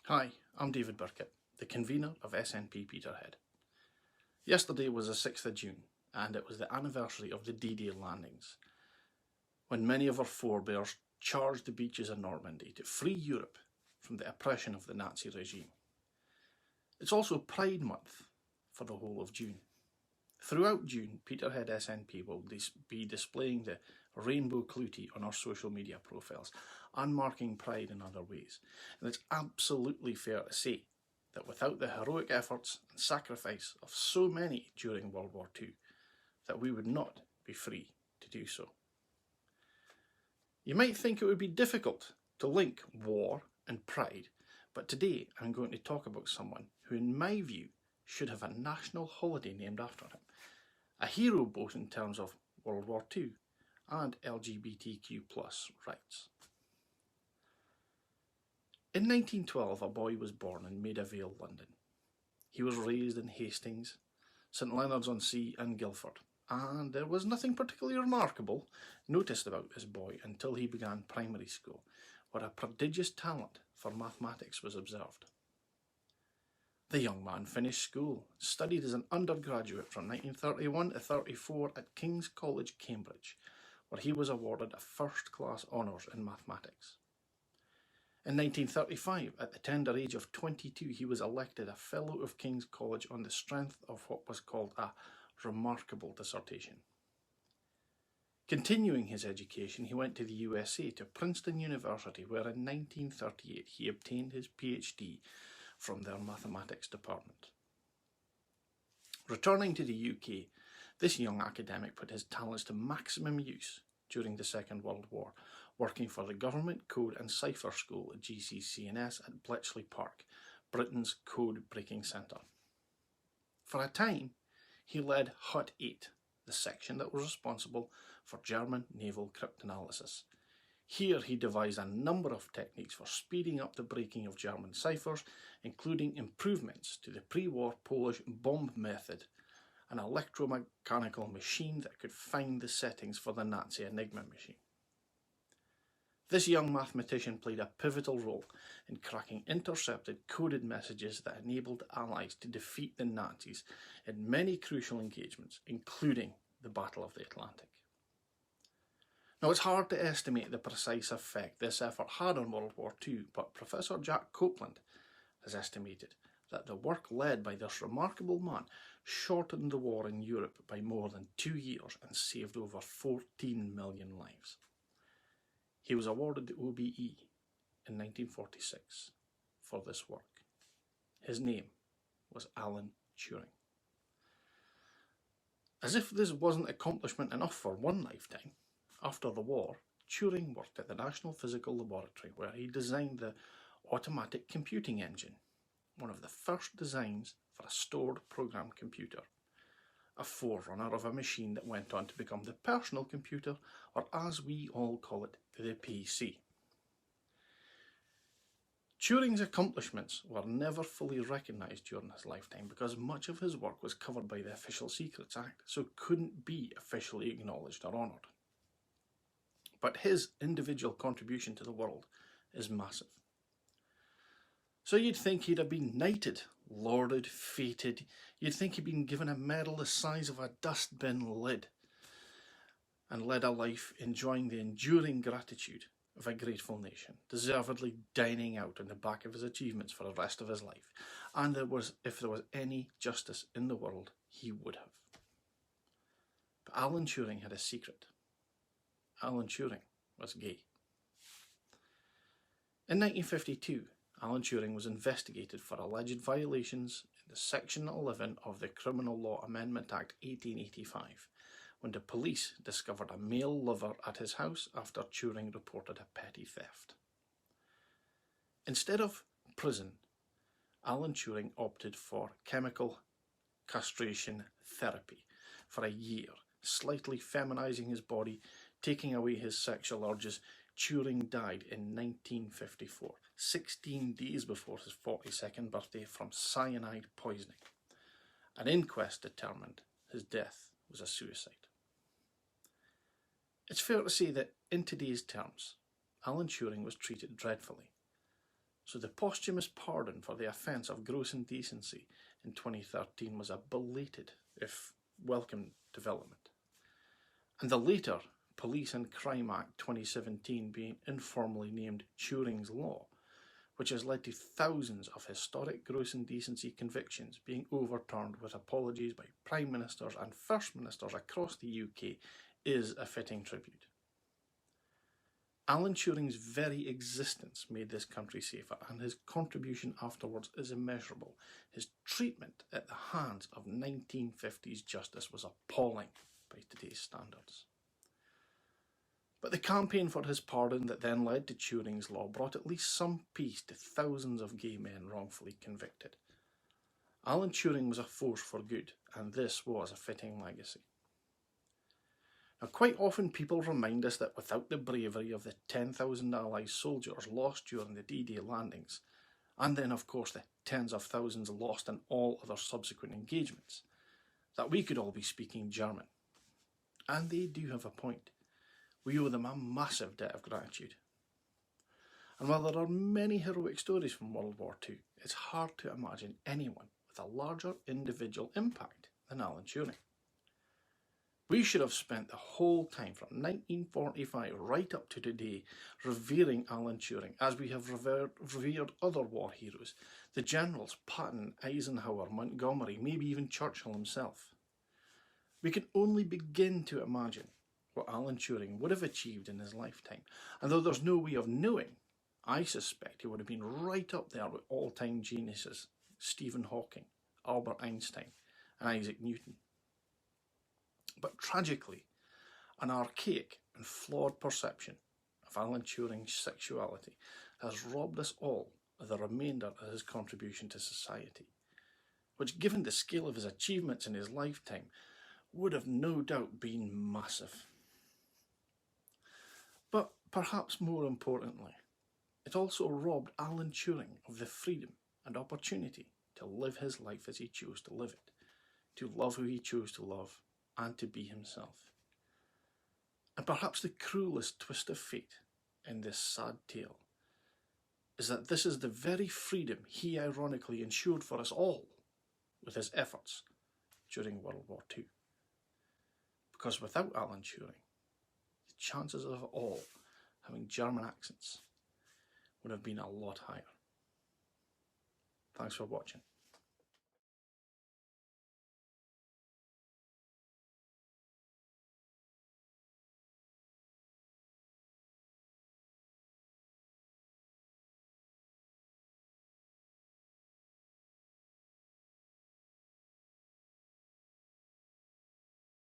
Hi, I'm David Burkett, the convener of SNP Peterhead. Yesterday was the 6th of June, and it was the anniversary of the D-Day landings, when many of our forebears charged the beaches of Normandy to free Europe from the oppression of the Nazi regime. It's also Pride Month for the whole of June. Throughout June, Peterhead SNP will be displaying the rainbow cloutie on our social media profiles and marking Pride in other ways. And it's absolutely fair to say that without the heroic efforts and sacrifice of so many during World War II, that we would not be free to do so. You might think it would be difficult to link war and pride, but today I'm going to talk about someone who, in my view, should have a national holiday named after him. A hero both in terms of World War II and LGBTQ+ rights. In 1912, a boy was born in Maida Vale, London. He was raised in Hastings, St Leonards-on-Sea and Guildford, and there was nothing particularly remarkable noticed about this boy until he began primary school, where a prodigious talent for mathematics was observed. The young man finished school, studied as an undergraduate from 1931 to 1934 at King's College, Cambridge, where he was awarded a first-class honours in mathematics. In 1935, at the tender age of 22, he was elected a Fellow of King's College on the strength of what was called a remarkable dissertation. Continuing his education, he went to the USA, to Princeton University, where in 1938 he obtained his PhD from their mathematics department. Returning to the UK, this young academic put his talents to maximum use during the Second World War, working for the Government Code and Cipher School at GCC&S at Bletchley Park, Britain's code-breaking centre. For a time, he led Hut 8, the section that was responsible for German naval cryptanalysis. Here he devised a number of techniques for speeding up the breaking of German ciphers, including improvements to the pre-war Polish bomb method, an electromechanical machine that could find the settings for the Nazi Enigma machine. This young mathematician played a pivotal role in cracking intercepted coded messages that enabled Allies to defeat the Nazis in many crucial engagements, including the Battle of the Atlantic. Now, it's hard to estimate the precise effect this effort had on World War II, but Professor Jack Copeland has estimated that the work led by this remarkable man shortened the war in Europe by more than 2 years and saved over 14 million lives. He was awarded the OBE in 1946 for this work. His name was Alan Turing. As if this wasn't accomplishment enough for one lifetime, after the war, Turing worked at the National Physical Laboratory, where he designed the automatic computing engine, one of the first designs for a stored program computer, a forerunner of a machine that went on to become the personal computer, or as we all call it, the PC. Turing's accomplishments were never fully recognised during his lifetime because much of his work was covered by the Official Secrets Act, so couldn't be officially acknowledged or honoured. But his individual contribution to the world is massive. So you'd think he'd have been knighted, lauded, feted. You'd think he'd been given a medal the size of a dustbin lid and led a life enjoying the enduring gratitude of a grateful nation, deservedly dining out on the back of his achievements for the rest of his life. And if there was any justice in the world, he would have. But Alan Turing had a secret. Alan Turing was gay. In 1952, Alan Turing was investigated for alleged violations in the Section 11 of the Criminal Law Amendment Act 1885, when the police discovered a male lover at his house after Turing reported a petty theft. Instead of prison, Alan Turing opted for chemical castration therapy for a year, slightly feminising his body, taking away his sexual urges. Turing died in 1954, 16 days before his 42nd birthday, from cyanide poisoning. An inquest determined his death was a suicide. It's fair to say that in today's terms, Alan Turing was treated dreadfully. so the posthumous pardon for the offence of gross indecency in 2013 was a belated, if welcome, development. And the later Police and Crime Act 2017 being informally named Turing's Law, which has led to thousands of historic gross indecency convictions being overturned with apologies by Prime Ministers and First Ministers across the UK, is a fitting tribute. Alan Turing's very existence made this country safer, and his contribution afterwards is immeasurable. His treatment at the hands of 1950s justice was appalling by today's standards. But the campaign for his pardon that then led to Turing's Law brought at least some peace to thousands of gay men wrongfully convicted. Alan Turing was a force for good, and this was a fitting legacy. Now, quite often people remind us that without the bravery of the 10,000 Allied soldiers lost during the D-Day landings, and then of course the tens of thousands lost in all other subsequent engagements, that we could all be speaking German. And they do have a point. We owe them a massive debt of gratitude. And while there are many heroic stories from World War II, it's hard to imagine anyone with a larger individual impact than Alan Turing. We should have spent the whole time from 1945 right up to today revering Alan Turing, as we have revered other war heroes, the generals Patton, Eisenhower, Montgomery, maybe even Churchill himself. We can only begin to imagine what Alan Turing would have achieved in his lifetime, and though there's no way of knowing, I suspect he would have been right up there with all-time geniuses Stephen Hawking, Albert Einstein, and Isaac Newton. But tragically, an archaic and flawed perception of Alan Turing's sexuality has robbed us all of the remainder of his contribution to society, which, given the scale of his achievements in his lifetime, would have no doubt been massive. But perhaps more importantly, it also robbed Alan Turing of the freedom and opportunity to live his life as he chose to live it, to love who he chose to love, and to be himself. And perhaps the cruelest twist of fate in this sad tale is that this is the very freedom he ironically ensured for us all with his efforts during World War II. Because without Alan Turing, the chances of all having German accents would have been a lot higher. Thanks for watching.